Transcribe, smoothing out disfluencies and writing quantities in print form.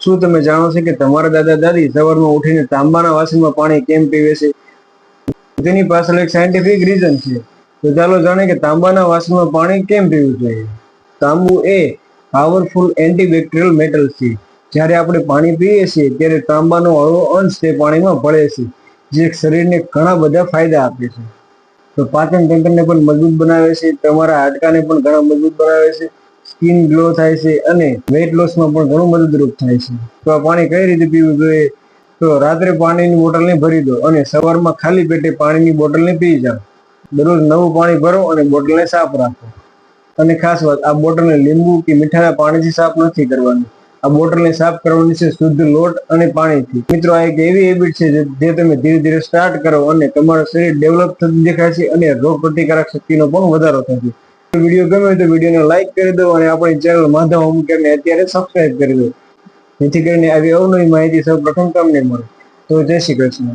શું તમે જાણો છો કે તમારા દાદા દાદી સવારમાં ઉઠીને તાંબાના વાસણમાં પાણી કેમ પીવે છે? તેની પાછળ એક સાયન્ટિફિક રીઝન છે. તો ચાલો જાણીએ કે તાંબાના વાસણમાં પાણી કેમ પીવું જોઈએ. તાંબુ એ પાવરફુલ એન્ટીબેક્ટેરિયલ મેટલ છે. જ્યારે આપણે પાણી પીએ છીએ ત્યારે તાંબાનો હળવો અંશ તે પાણીમાં ભળે છે, જે શરીરને ઘણા બધા ફાયદા આપે છે. તો પાચન તંત્રને પણ મજબૂત બનાવે છે, તમારા હાડકાને પણ ઘણા મજબૂત બનાવે છે, સ્કિન ગ્લો થાય છે અને વેઇટ લોસમાં પણ ઘણું મદદરૂપ થાય છે. તો આ પાણી કઈ રીતે પીવું જોઈએ? તો રાત્રે પાણીની બોટલને ભરી દો અને સવારમાં ખાલી પેટે પાણીની બોટલને પી જાઓ. દરરોજ નવું પાણી ભરો અને બોટલને સાફ રાખો. અને ખાસ વાત, આ બોટલને લીંબુ કે મીઠાના પાણીથી સાફ નથી કરવાની. આ બોટલને સાફ કરવાની છે શુદ્ધ લોટ અને પાણીથી. મિત્રો, આ એક એવી હેબિટ છે જે તમે ધીરે ધીરે સ્ટાર્ટ કરો અને તમારું શરીર ડેવલપ થતું દેખાય છે અને રોગ પ્રતિકારક શક્તિનો પણ વધારો થાય છે. વિડીયો ગમે તો વિડીયોને લાઈક કરી દો અને આપણી ચેનલ માધવ હોમ કેરને અત્યારે સબસ્ક્રાઇબ કરી દો, જેથી કરીને આવી અવનવી માહિતી સૌપ્રથમ તમને મળે. તો જય શ્રી કૃષ્ણ.